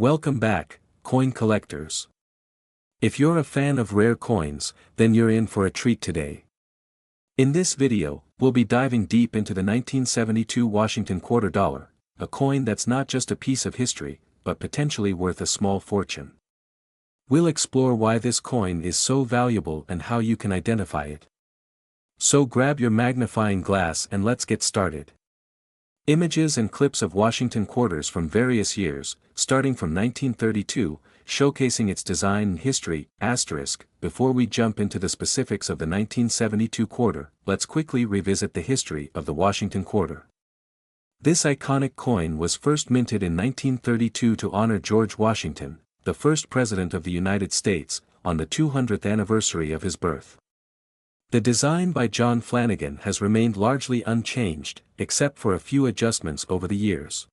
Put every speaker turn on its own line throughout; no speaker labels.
Welcome back, coin collectors. If you're a fan of rare coins, then you're in for a treat today. In this video, we'll be diving deep into the 1972 Washington quarter dollar, a coin that's not just a piece of history, but potentially worth a small fortune. We'll explore why this coin is so valuable and how you can identify it. So grab your magnifying glass and let's get started. Images and clips of Washington quarters from various years, starting from 1932, showcasing its design and history, *. Before we jump into the specifics of the 1972 quarter, let's quickly revisit the history of the Washington quarter. This iconic coin was first minted in 1932 to honor George Washington, the first President of the United States, on the 200th anniversary of his birth. The design by John Flanagan has remained largely unchanged, except for a few adjustments over the years.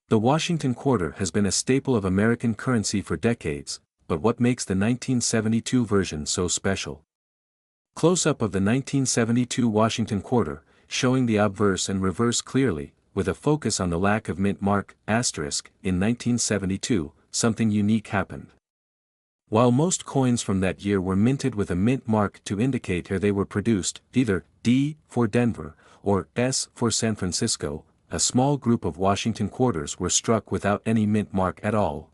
The Washington quarter has been a staple of American currency for decades, but what makes the 1972 version so special? Close-up of the 1972 Washington quarter, showing the obverse and reverse clearly, with a focus on the lack of mint mark, *. In 1972, something unique happened. While most coins from that year were minted with a mint mark to indicate where they were produced, either D for Denver, or S for San Francisco, a small group of Washington quarters were struck without any mint mark at all.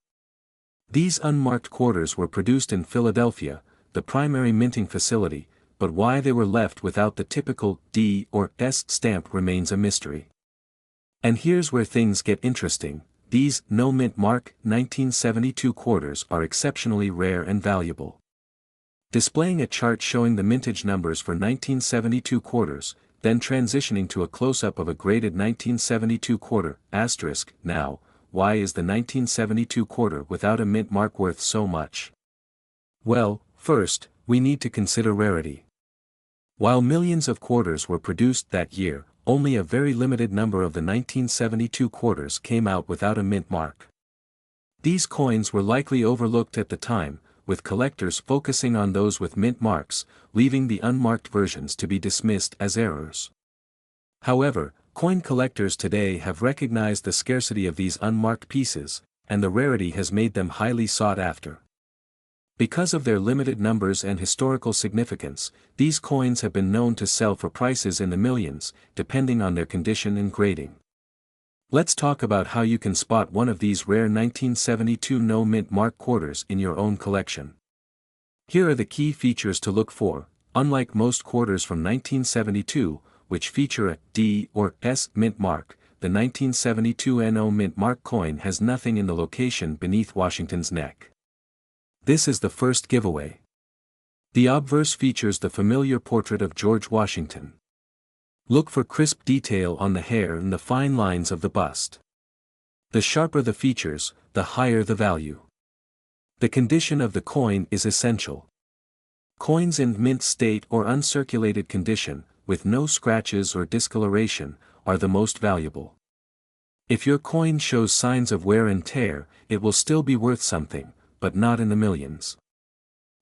These unmarked quarters were produced in Philadelphia, the primary minting facility, but why they were left without the typical D or S stamp remains a mystery. And here's where things get interesting. These no mint mark 1972 quarters are exceptionally rare and valuable. Displaying a chart showing the mintage numbers for 1972 quarters, then transitioning to a close-up of a graded 1972 quarter, *. Now, why is the 1972 quarter without a mint mark worth so much? Well, first, we need to consider rarity. While millions of quarters were produced that year, only a very limited number of the 1972 quarters came out without a mint mark. These coins were likely overlooked at the time, with collectors focusing on those with mint marks, leaving the unmarked versions to be dismissed as errors. However, coin collectors today have recognized the scarcity of these unmarked pieces, and the rarity has made them highly sought after. Because of their limited numbers and historical significance, these coins have been known to sell for prices in the millions, depending on their condition and grading. Let's talk about how you can spot one of these rare 1972 no mint mark quarters in your own collection. Here are the key features to look for. Unlike most quarters from 1972, which feature a D or S mint mark, the 1972 NO mint mark coin has nothing in the location beneath Washington's neck. This is the first giveaway. The obverse features the familiar portrait of George Washington. Look for crisp detail on the hair and the fine lines of the bust. The sharper the features, the higher the value. The condition of the coin is essential. Coins in mint state or uncirculated condition, with no scratches or discoloration, are the most valuable. If your coin shows signs of wear and tear, it will still be worth something, but not in the millions.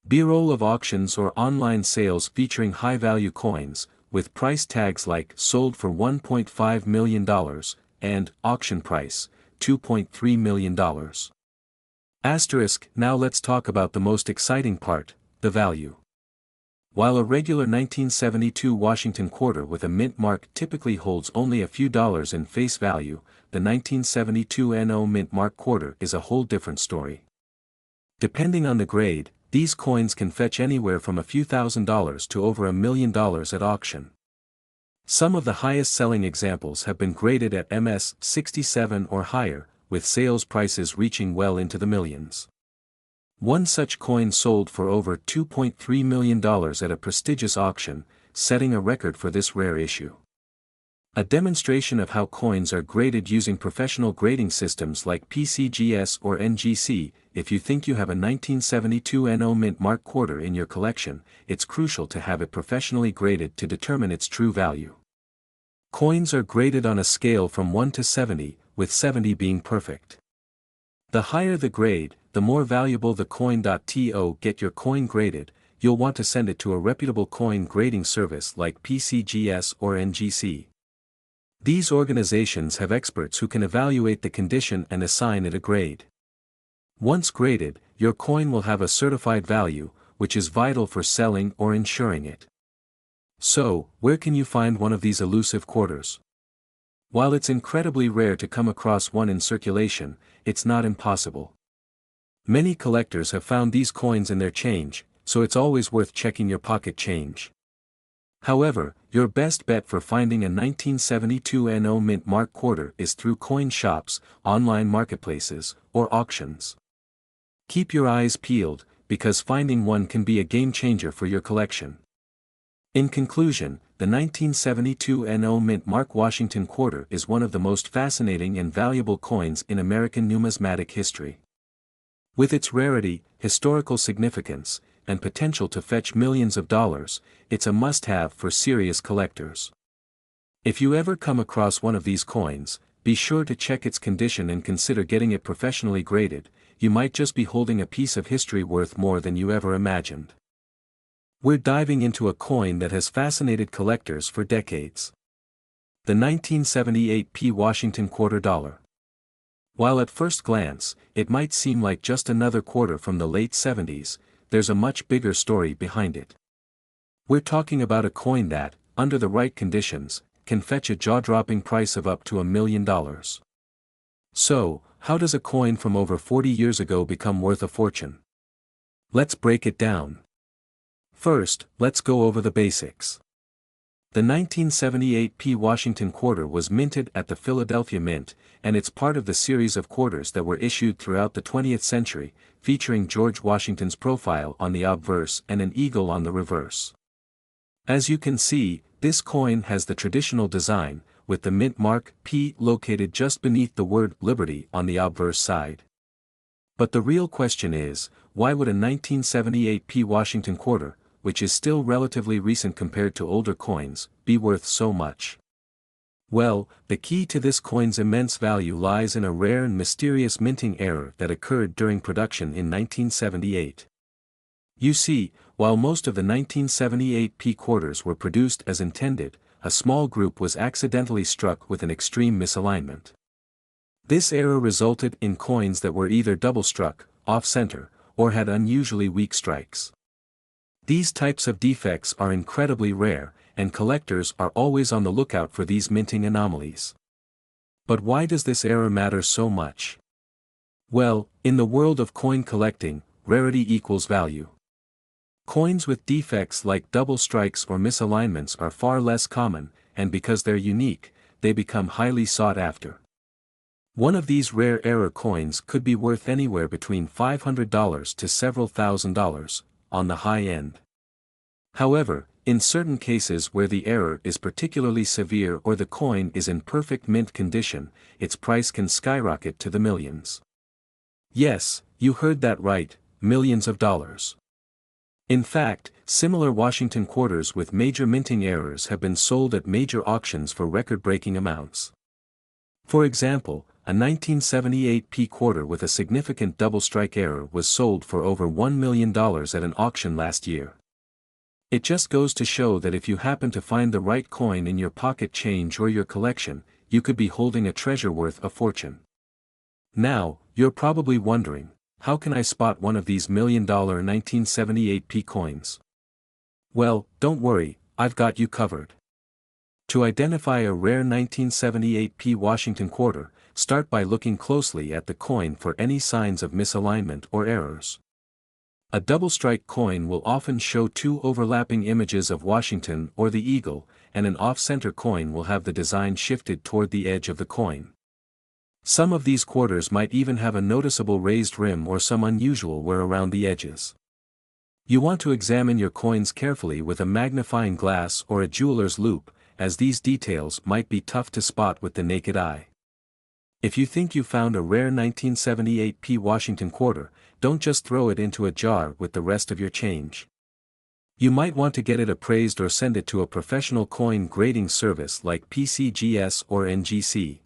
B-roll of auctions or online sales featuring high-value coins, with price tags like sold for $1.5 million, and auction price, $2.3 million. Now let's talk about the most exciting part, the value. While a regular 1972 Washington quarter with a mint mark typically holds only a few dollars in face value, the 1972 NO mint mark quarter is a whole different story. Depending on the grade, these coins can fetch anywhere from a few $1,000s to over $1 million at auction. Some of the highest-selling examples have been graded at MS 67 or higher, with sales prices reaching well into the millions. One such coin sold for over $2.3 million at a prestigious auction, setting a record for this rare issue. A demonstration of how coins are graded using professional grading systems like PCGS or NGC. If you think you have a 1972 NO mint mark quarter in your collection, it's crucial to have it professionally graded to determine its true value. Coins are graded on a scale from 1 to 70, with 70 being perfect. The higher the grade, the more valuable the coin. To get your coin graded, you'll want to send it to a reputable coin grading service like PCGS or NGC. These organizations have experts who can evaluate the condition and assign it a grade. Once graded, your coin will have a certified value, which is vital for selling or insuring it. So, where can you find one of these elusive quarters? While it's incredibly rare to come across one in circulation, it's not impossible. Many collectors have found these coins in their change, so it's always worth checking your pocket change. However, your best bet for finding a 1972 NO mint mark quarter is through coin shops, online marketplaces, or auctions. Keep your eyes peeled, because finding one can be a game changer for your collection. In conclusion, the 1972 NO mint mark Washington quarter is one of the most fascinating and valuable coins in American numismatic history. With its rarity, historical significance, and potential to fetch millions of dollars, it's a must-have for serious collectors. If you ever come across one of these coins, be sure to check its condition and consider getting it professionally graded. You might just be holding a piece of history worth more than you ever imagined. We're diving into a coin that has fascinated collectors for decades. The 1978 P. Washington quarter dollar. While at first glance, it might seem like just another quarter from the late 70s, there's a much bigger story behind it. We're talking about a coin that, under the right conditions, can fetch a jaw-dropping price of up to $1 million. So, how does a coin from over 40 years ago become worth a fortune? Let's break it down. First, let's go over the basics. The 1978 P. Washington quarter was minted at the Philadelphia Mint, and it's part of the series of quarters that were issued throughout the 20th century, featuring George Washington's profile on the obverse and an eagle on the reverse. As you can see, this coin has the traditional design, with the mint mark P located just beneath the word Liberty on the obverse side. But the real question is, why would a 1978 P. Washington quarter, which is still relatively recent compared to older coins, be worth so much? Well, the key to this coin's immense value lies in a rare and mysterious minting error that occurred during production in 1978. You see, while most of the 1978 P quarters were produced as intended, a small group was accidentally struck with an extreme misalignment. This error resulted in coins that were either double-struck, off-center, or had unusually weak strikes. These types of defects are incredibly rare, and collectors are always on the lookout for these minting anomalies. But why does this error matter so much? Well, in the world of coin collecting, rarity equals value. Coins with defects like double strikes or misalignments are far less common, and because they're unique, they become highly sought after. One of these rare error coins could be worth anywhere between $500 to several $1,000s, on the high end. However, in certain cases where the error is particularly severe or the coin is in perfect mint condition, its price can skyrocket to the millions. Yes, you heard that right, millions of dollars. In fact, similar Washington quarters with major minting errors have been sold at major auctions for record-breaking amounts. For example, a 1978 P quarter with a significant double strike error was sold for over $1 million at an auction last year. It just goes to show that if you happen to find the right coin in your pocket change or your collection, you could be holding a treasure worth a fortune. Now, you're probably wondering, how can I spot one of these $1 million 1978 P coins? Well, don't worry, I've got you covered. To identify a rare 1978 P Washington quarter, start by looking closely at the coin for any signs of misalignment or errors. A double-strike coin will often show two overlapping images of Washington or the eagle, and an off-center coin will have the design shifted toward the edge of the coin. Some of these quarters might even have a noticeable raised rim or some unusual wear around the edges. You want to examine your coins carefully with a magnifying glass or a jeweler's loupe, as these details might be tough to spot with the naked eye. If you think you found a rare 1978 P Washington quarter, don't just throw it into a jar with the rest of your change. You might want to get it appraised or send it to a professional coin grading service like PCGS or NGC.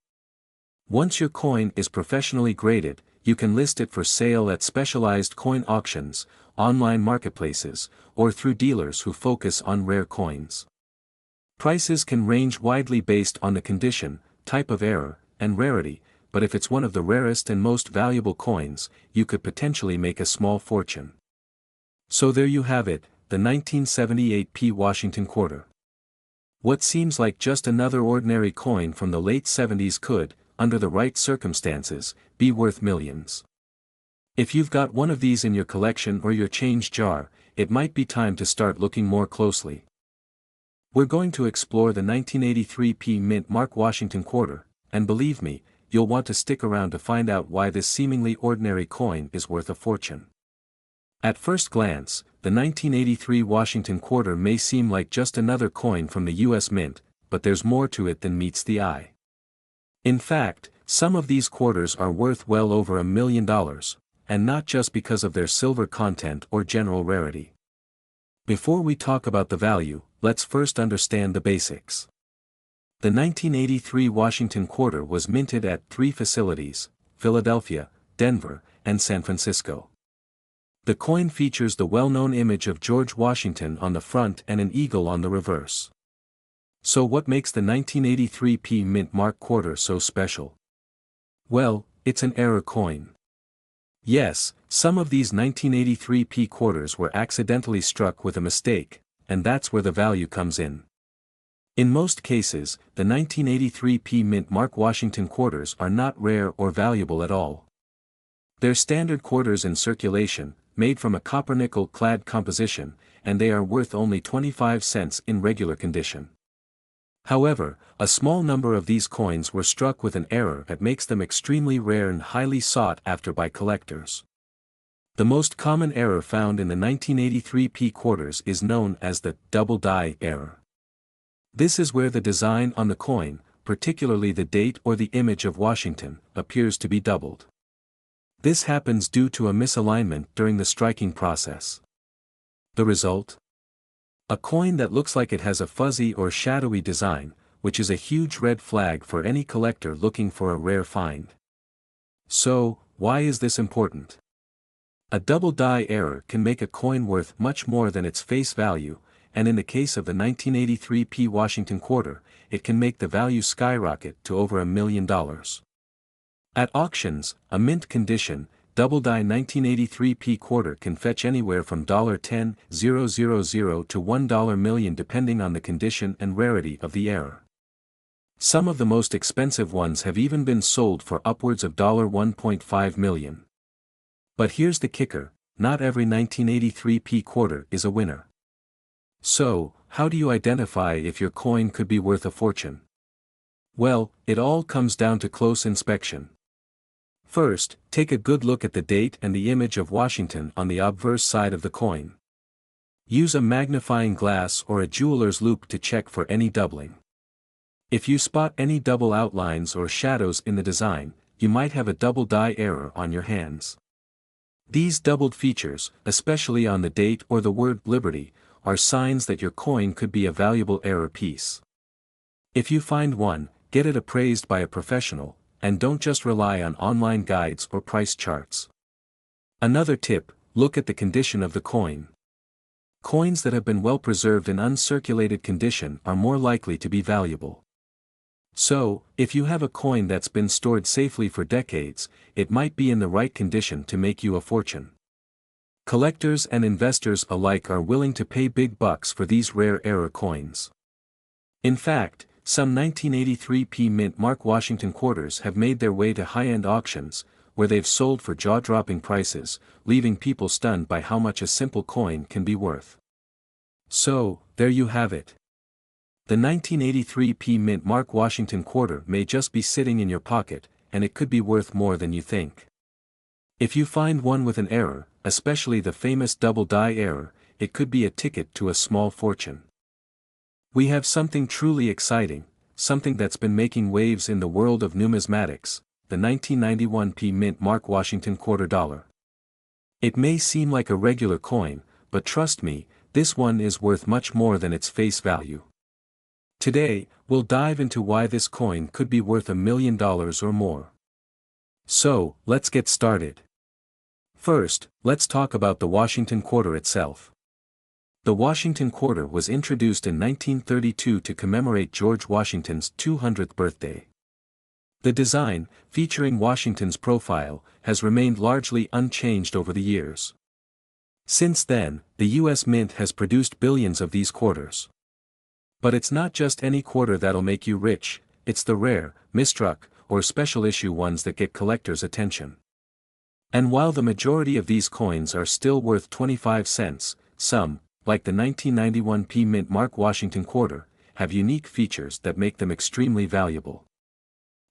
Once your coin is professionally graded, you can list it for sale at specialized coin auctions, online marketplaces, or through dealers who focus on rare coins. Prices can range widely based on the condition, type of error, and rarity, but if it's one of the rarest and most valuable coins, you could potentially make a small fortune. So there you have it, the 1978 P. Washington quarter. What seems like just another ordinary coin from the late 70s could, under the right circumstances, be worth millions. If you've got one of these in your collection or your change jar, it might be time to start looking more closely. We're going to explore the 1983 P. Mint Mark Washington quarter, and believe me, you'll want to stick around to find out why this seemingly ordinary coin is worth a fortune. At first glance, the 1983 Washington quarter may seem like just another coin from the US Mint, but there's more to it than meets the eye. In fact, some of these quarters are worth well over $1 million, and not just because of their silver content or general rarity. Before we talk about the value, let's first understand the basics. The 1983 Washington quarter was minted at 3 facilities: Philadelphia, Denver, and San Francisco. The coin features the well-known image of George Washington on the front and an eagle on the reverse. So what makes the 1983 P. Mint Mark quarter so special? Well, it's an error coin. Yes, some of these 1983 P quarters were accidentally struck with a mistake, and that's where the value comes in. In most cases, the 1983 P. Mint Mark Washington quarters are not rare or valuable at all. They're standard quarters in circulation, made from a copper-nickel clad composition, and they are worth only 25 cents in regular condition. However, a small number of these coins were struck with an error that makes them extremely rare and highly sought after by collectors. The most common error found in the 1983 P quarters is known as the double die error. This is where the design on the coin, particularly the date or the image of Washington, appears to be doubled. This happens due to a misalignment during the striking process. The result? A coin that looks like it has a fuzzy or shadowy design, which is a huge red flag for any collector looking for a rare find. So, why is this important? A double die error can make a coin worth much more than its face value, and in the case of the 1983 P. Washington quarter, it can make the value skyrocket to over $1 million. At auctions, a mint condition, double die 1983 P quarter can fetch anywhere from $10,000 to $1 million depending on the condition and rarity of the error. Some of the most expensive ones have even been sold for upwards of $1.5 million. But here's the kicker, not every 1983 P quarter is a winner. So, how do you identify if your coin could be worth a fortune? Well, it all comes down to close inspection. First, take a good look at the date and the image of Washington on the obverse side of the coin. Use a magnifying glass or a jeweler's loupe to check for any doubling. If you spot any double outlines or shadows in the design, you might have a double die error on your hands. These doubled features, especially on the date or the word Liberty, are signs that your coin could be a valuable error piece. If you find one, get it appraised by a professional, and don't just rely on online guides or price charts. Another tip, look at the condition of the coin. Coins that have been well preserved in uncirculated condition are more likely to be valuable. So, if you have a coin that's been stored safely for decades, it might be in the right condition to make you a fortune. Collectors and investors alike are willing to pay big bucks for these rare error coins. In fact, some 1983 P. Mint Mark Washington quarters have made their way to high-end auctions, where they've sold for jaw-dropping prices, leaving people stunned by how much a simple coin can be worth. So, there you have it. The 1983 P. Mint Mark Washington quarter may just be sitting in your pocket, and it could be worth more than you think. If you find one with an error, especially the famous double die error, it could be a ticket to a small fortune. We have something truly exciting, something that's been making waves in the world of numismatics, the 1991 P. Mint Mark Washington quarter dollar. It may seem like a regular coin, but trust me, this one is worth much more than its face value. Today, we'll dive into why this coin could be worth $1 million or more. So, let's get started. First, let's talk about the Washington quarter itself. The Washington quarter was introduced in 1932 to commemorate George Washington's 200th birthday. The design, featuring Washington's profile, has remained largely unchanged over the years. Since then, the U.S. Mint has produced billions of these quarters. But it's not just any quarter that'll make you rich, it's the rare, misstruck, or special issue ones that get collectors' attention. And while the majority of these coins are still worth 25 cents, some, like the 1991 P Mint Mark Washington quarter, have unique features that make them extremely valuable.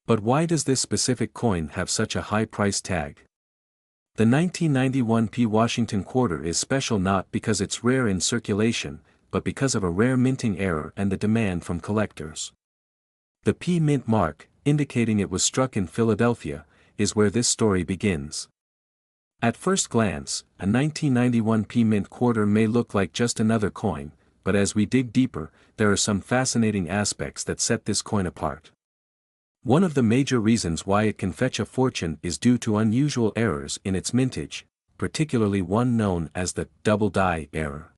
But why does this specific coin have such a high price tag? The 1991 P Washington quarter is special not because it's rare in circulation, but because of a rare minting error and the demand from collectors. The P Mint mark, indicating it was struck in Philadelphia, is where this story begins. At first glance, a 1991 P Mint quarter may look like just another coin, but as we dig deeper, there are some fascinating aspects that set this coin apart. One of the major reasons why it can fetch a fortune is due to unusual errors in its mintage, particularly one known as the double die error.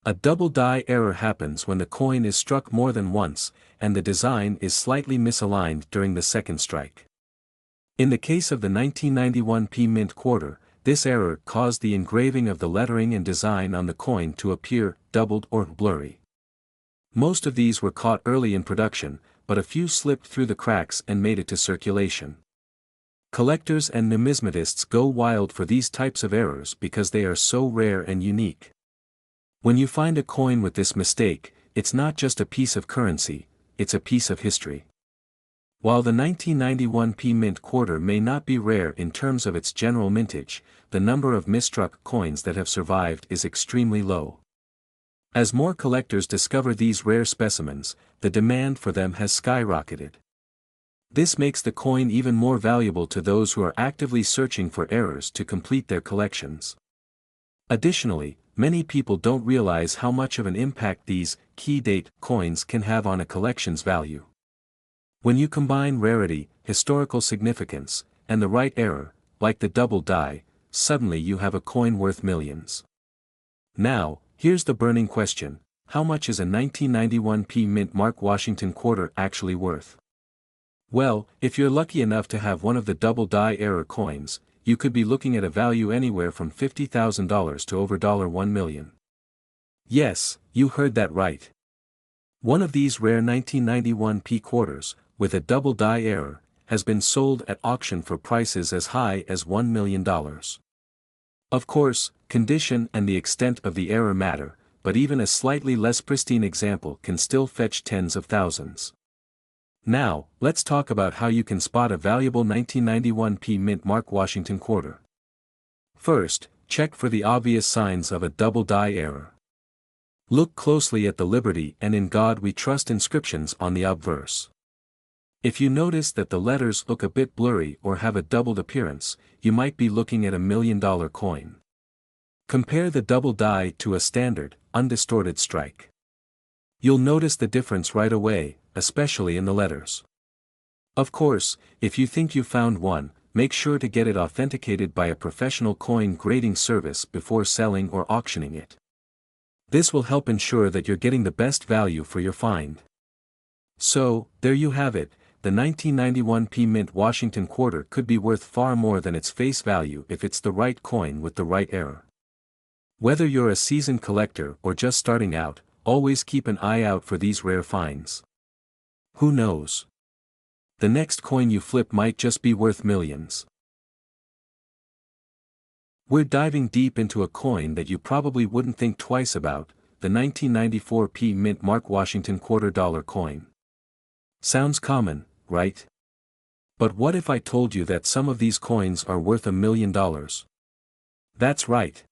A double die error happens when the coin is struck more than once, and the design is slightly misaligned during the second strike. In the case of the 1991 P Mint quarter, this error caused the engraving of the lettering and design on the coin to appear doubled or blurry. Most of these were caught early in production, but a few slipped through the cracks and made it to circulation. Collectors and numismatists go wild for these types of errors because they are so rare and unique. When you find a coin with this mistake, it's not just a piece of currency, it's a piece of history. While the 1991 P Mint quarter may not be rare in terms of its general mintage, the number of misstruck coins that have survived is extremely low. As more collectors discover these rare specimens, the demand for them has skyrocketed. This makes the coin even more valuable to those who are actively searching for errors to complete their collections. Additionally, many people don't realize how much of an impact these key date coins can have on a collection's value. When you combine rarity, historical significance, and the right error, like the double die, suddenly you have a coin worth millions. Now, here's the burning question: how much is a 1991 P Mint Mark Washington quarter actually worth? Well, if you're lucky enough to have one of the double die error coins, you could be looking at a value anywhere from $50,000 to over $1 million. Yes, you heard that right. One of these rare 1991 P quarters, with a double die error, has been sold at auction for prices as high as $1 million. Of course, condition and the extent of the error matter, but even a slightly less pristine example can still fetch tens of thousands. Now, let's talk about how you can spot a valuable 1991 P Mint Mark Washington quarter. First, check for the obvious signs of a double die error. Look closely at the Liberty and In God We Trust inscriptions on the obverse. If you notice that the letters look a bit blurry or have a doubled appearance, you might be looking at $1 million coin. Compare the double die to a standard, undistorted strike. You'll notice the difference right away, especially in the letters. Of course, if you think you found one, make sure to get it authenticated by a professional coin grading service before selling or auctioning it. This will help ensure that you're getting the best value for your find. So, there you have it. The 1991 P Mint Washington quarter could be worth far more than its face value if it's the right coin with the right error. Whether you're a seasoned collector or just starting out, always keep an eye out for these rare finds. Who knows? The next coin you flip might just be worth millions. We're diving deep into a coin that you probably wouldn't think twice about, the 1994 P Mint Mark Washington $quarter coin. Sounds common, right? But what if I told you that some of these coins are worth $1 million? That's right.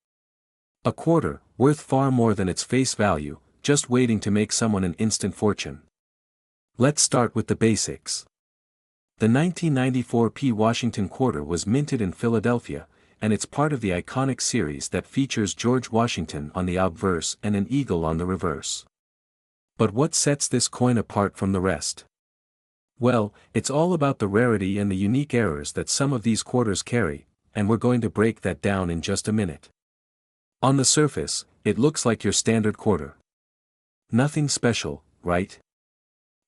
A quarter, worth far more than its face value, just waiting to make someone an instant fortune. Let's start with the basics. The 1994 P Washington quarter was minted in Philadelphia, and it's part of the iconic series that features George Washington on the obverse and an eagle on the reverse. But what sets this coin apart from the rest? Well, it's all about the rarity and the unique errors that some of these quarters carry, and we're going to break that down in just a minute. On the surface, it looks like your standard quarter. Nothing special, right?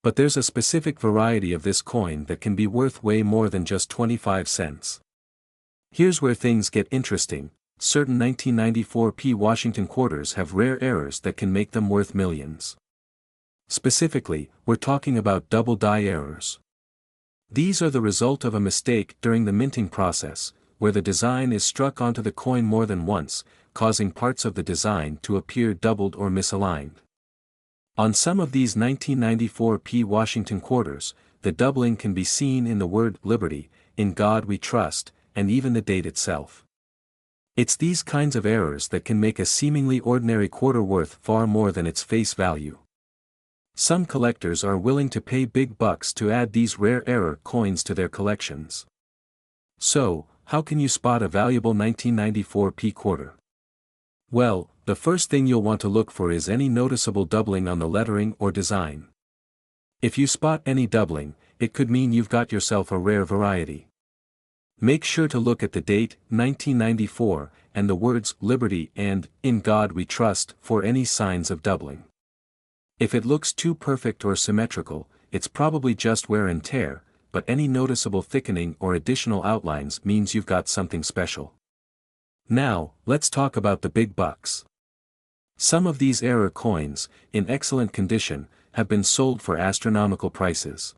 But there's a specific variety of this coin that can be worth way more than just 25 cents. Here's where things get interesting. Certain 1994p Washington quarters have rare errors that can make them worth millions. Specifically, we're talking about double die errors. These are the result of a mistake during the minting process, where the design is struck onto the coin more than once, causing parts of the design to appear doubled or misaligned. On some of these 1994p Washington quarters, the doubling can be seen in the word Liberty, In God We Trust, and even the date itself. It's these kinds of errors that can make a seemingly ordinary quarter worth far more than its face value. Some collectors are willing to pay big bucks to add these rare error coins to their collections. So, how can you spot a valuable 1994p quarter? Well, the first thing you'll want to look for is any noticeable doubling on the lettering or design. If you spot any doubling, it could mean you've got yourself a rare variety. Make sure to look at the date, 1994, and the words Liberty and In God We Trust for any signs of doubling. If it looks too perfect or symmetrical, it's probably just wear and tear, but any noticeable thickening or additional outlines means you've got something special. Now, let's talk about the big bucks. Some of these error coins, in excellent condition, have been sold for astronomical prices.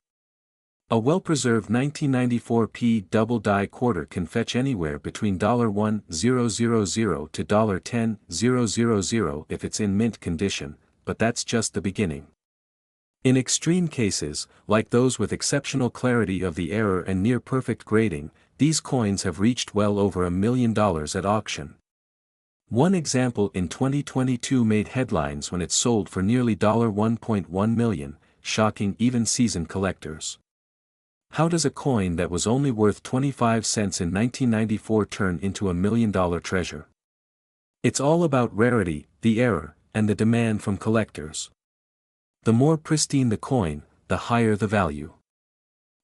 A well-preserved 1994p double die quarter can fetch anywhere between $1,000 to $10,000 if it's in mint condition, but that's just the beginning. In extreme cases, like those with exceptional clarity of the error and near-perfect grading, these coins have reached well over $1 million at auction. One example in 2022 made headlines when it sold for nearly $1.1 million, shocking even seasoned collectors. How does a coin that was only worth 25 cents in 1994 turn into $1 million treasure? It's all about rarity, the error, and the demand from collectors. The more pristine the coin, the higher the value.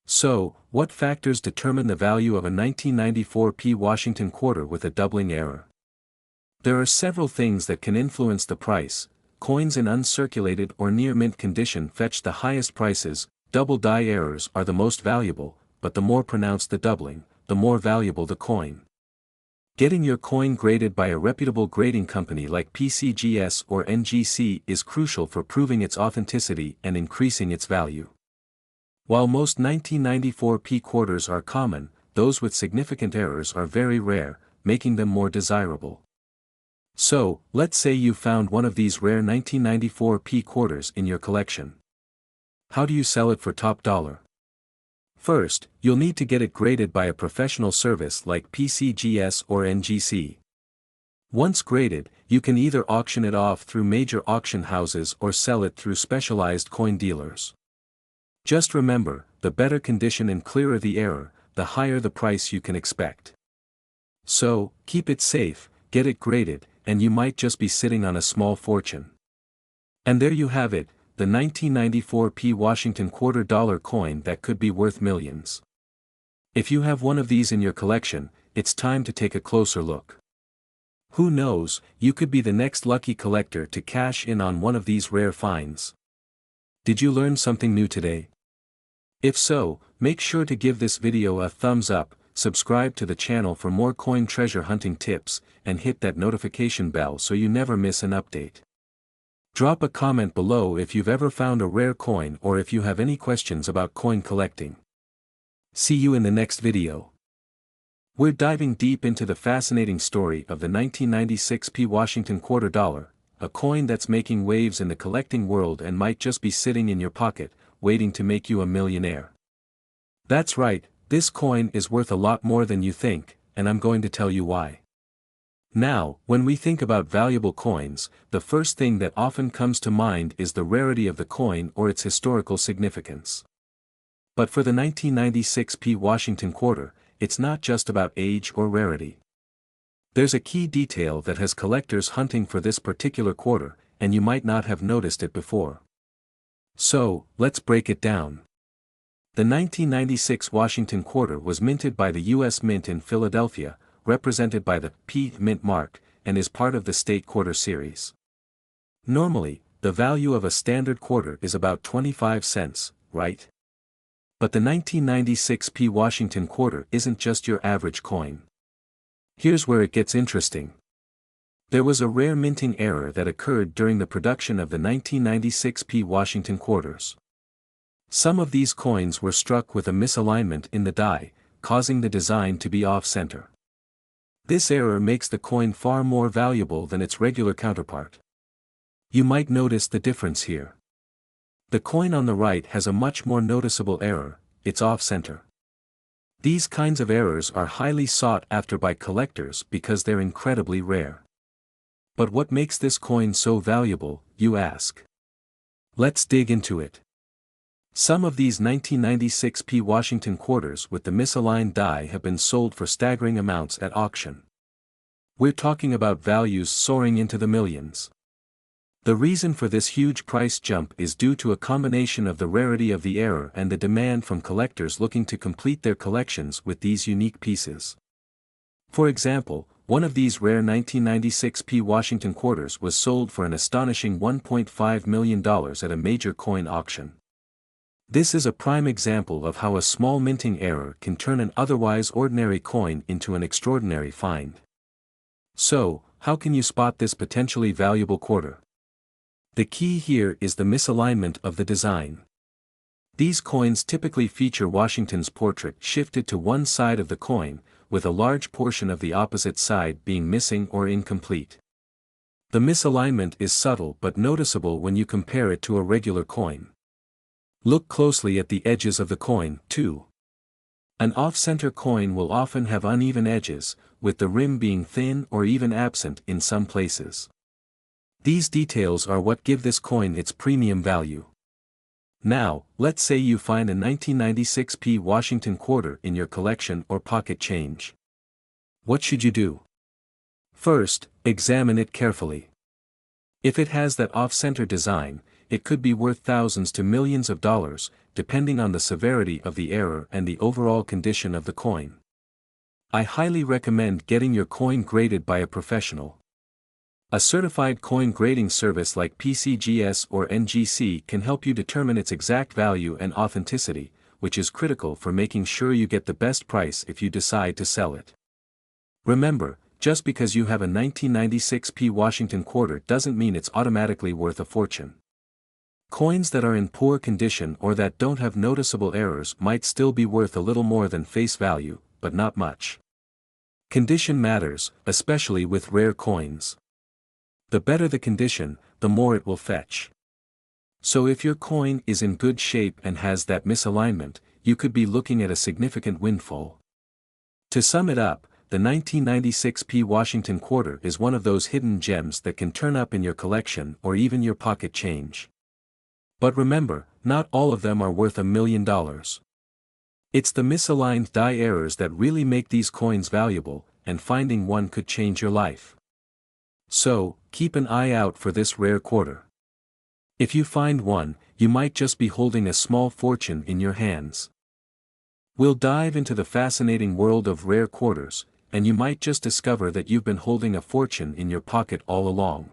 So, what factors determine the value of a 1994p Washington quarter with a doubling error? There are several things that can influence the price. Coins in uncirculated or near mint condition fetch the highest prices. Double die errors are the most valuable, but the more pronounced the doubling, the more valuable the coin. Getting your coin graded by a reputable grading company like PCGS or NGC is crucial for proving its authenticity and increasing its value. While most 1994p quarters are common, those with significant errors are very rare, making them more desirable. So, let's say you found one of these rare 1994p quarters in your collection. How do you sell it for top dollar? First, you'll need to get it graded by a professional service like PCGS or NGC. Once graded, you can either auction it off through major auction houses or sell it through specialized coin dealers. Just remember, the better condition and clearer the error, the higher the price you can expect. So, keep it safe, get it graded, and you might just be sitting on a small fortune. And there you have it, the 1994p Washington quarter-dollar coin that could be worth millions. If you have one of these in your collection, it's time to take a closer look. Who knows, you could be the next lucky collector to cash in on one of these rare finds. Did you learn something new today? If so, make sure to give this video a thumbs up, subscribe to the channel for more coin treasure hunting tips, and hit that notification bell so you never miss an update. Drop a comment below if you've ever found a rare coin or if you have any questions about coin collecting. See you in the next video. We're diving deep into the fascinating story of the 1996p Washington quarter dollar, a coin that's making waves in the collecting world and might just be sitting in your pocket, waiting to make you a millionaire. That's right, this coin is worth a lot more than you think, and I'm going to tell you why. Now, when we think about valuable coins, the first thing that often comes to mind is the rarity of the coin or its historical significance. But for the 1996p Washington quarter, it's not just about age or rarity. There's a key detail that has collectors hunting for this particular quarter, and you might not have noticed it before. So, let's break it down. The 1996 Washington quarter was minted by the U.S. Mint in Philadelphia, represented by the P Mint mark, and is part of the State Quarter series. Normally, the value of a standard quarter is about 25 cents, right? But the 1996p Washington quarter isn't just your average coin. Here's where it gets interesting. There was a rare minting error that occurred during the production of the 1996p Washington quarters. Some of these coins were struck with a misalignment in the die, causing the design to be off-center. This error makes the coin far more valuable than its regular counterpart. You might notice the difference here. The coin on the right has a much more noticeable error, it's off-center. These kinds of errors are highly sought after by collectors because they're incredibly rare. But what makes this coin so valuable, you ask? Let's dig into it. Some of these 1996p Washington quarters with the misaligned die have been sold for staggering amounts at auction. We're talking about values soaring into the millions. The reason for this huge price jump is due to a combination of the rarity of the error and the demand from collectors looking to complete their collections with these unique pieces. For example, one of these rare 1996p Washington quarters was sold for an astonishing $1.5 million at a major coin auction. This is a prime example of how a small minting error can turn an otherwise ordinary coin into an extraordinary find. So, how can you spot this potentially valuable quarter? The key here is the misalignment of the design. These coins typically feature Washington's portrait shifted to one side of the coin, with a large portion of the opposite side being missing or incomplete. The misalignment is subtle but noticeable when you compare it to a regular coin. Look closely at the edges of the coin, too. An off-center coin will often have uneven edges, with the rim being thin or even absent in some places. These details are what give this coin its premium value. Now, let's say you find a 1996p Washington quarter in your collection or pocket change. What should you do? First, examine it carefully. If it has that off-center design, it could be worth thousands to millions of dollars, depending on the severity of the error and the overall condition of the coin. I highly recommend getting your coin graded by a professional. A certified coin grading service like PCGS or NGC can help you determine its exact value and authenticity, which is critical for making sure you get the best price if you decide to sell it. Remember, just because you have a 1996p Washington quarter doesn't mean it's automatically worth a fortune. Coins that are in poor condition or that don't have noticeable errors might still be worth a little more than face value, but not much. Condition matters, especially with rare coins. The better the condition, the more it will fetch. So if your coin is in good shape and has that misalignment, you could be looking at a significant windfall. To sum it up, the 1996p Washington quarter is one of those hidden gems that can turn up in your collection or even your pocket change. But remember, not all of them are worth $1 million. It's the misaligned die errors that really make these coins valuable, and finding one could change your life. So, keep an eye out for this rare quarter. If you find one, you might just be holding a small fortune in your hands. We'll dive into the fascinating world of rare quarters, and you might just discover that you've been holding a fortune in your pocket all along.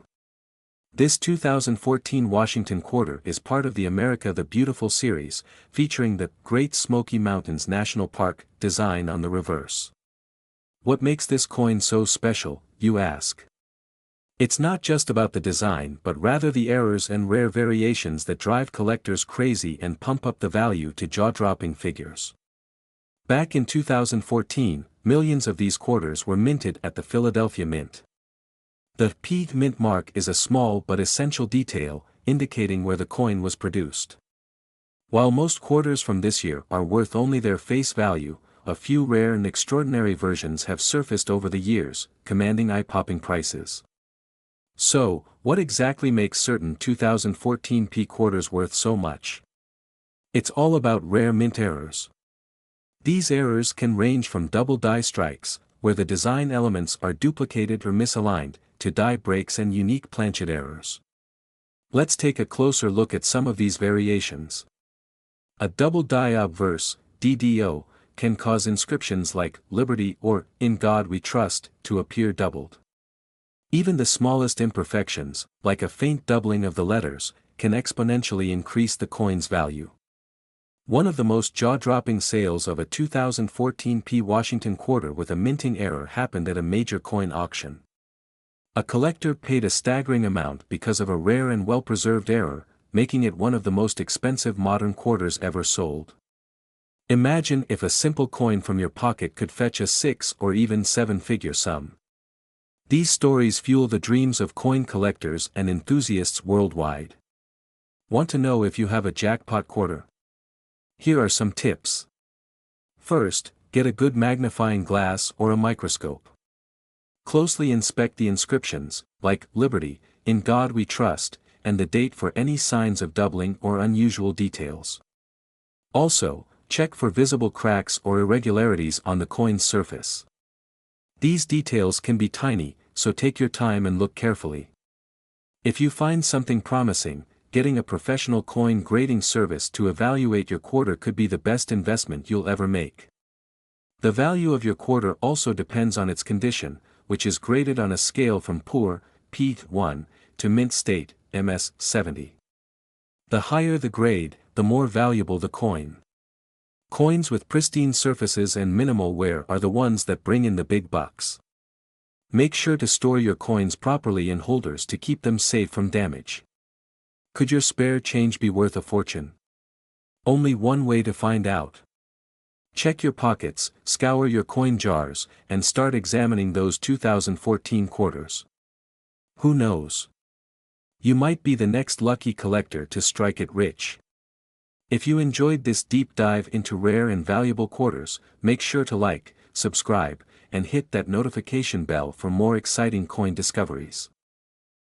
This 2014 Washington quarter is part of the America the Beautiful series, featuring the Great Smoky Mountains National Park design on the reverse. What makes this coin so special, you ask? It's not just about the design but rather the errors and rare variations that drive collectors crazy and pump up the value to jaw-dropping figures. Back in 2014, millions of these quarters were minted at the Philadelphia Mint. The P mint mark is a small but essential detail, indicating where the coin was produced. While most quarters from this year are worth only their face value, a few rare and extraordinary versions have surfaced over the years, commanding eye-popping prices. So, what exactly makes certain 2014 P quarters worth so much? It's all about rare mint errors. These errors can range from double die strikes, where the design elements are duplicated or misaligned, to die breaks and unique planchet errors. Let's take a closer look at some of these variations. A double die obverse, DDO, can cause inscriptions like Liberty or In God We Trust to appear doubled. Even the smallest imperfections, like a faint doubling of the letters, can exponentially increase the coin's value. One of the most jaw-dropping sales of a 2014 P. Washington quarter with a minting error happened at a major coin auction. A collector paid a staggering amount because of a rare and well-preserved error, making it one of the most expensive modern quarters ever sold. Imagine if a simple coin from your pocket could fetch a 6 or even 7-figure sum. These stories fuel the dreams of coin collectors and enthusiasts worldwide. Want to know if you have a jackpot quarter? Here are some tips. First, get a good magnifying glass or a microscope. Closely inspect the inscriptions, like "Liberty," "In God We Trust," and the date for any signs of doubling or unusual details. Also, check for visible cracks or irregularities on the coin's surface. These details can be tiny, so take your time and look carefully. If you find something promising, getting a professional coin grading service to evaluate your quarter could be the best investment you'll ever make. The value of your quarter also depends on its condition, which is graded on a scale from poor, P1, to mint state, MS70. The higher the grade, the more valuable the coin. Coins with pristine surfaces and minimal wear are the ones that bring in the big bucks. Make sure to store your coins properly in holders to keep them safe from damage. Could your spare change be worth a fortune? Only one way to find out. Check your pockets, scour your coin jars, and start examining those 2014 quarters. Who knows? You might be the next lucky collector to strike it rich. If you enjoyed this deep dive into rare and valuable quarters, make sure to like, subscribe, and hit that notification bell for more exciting coin discoveries.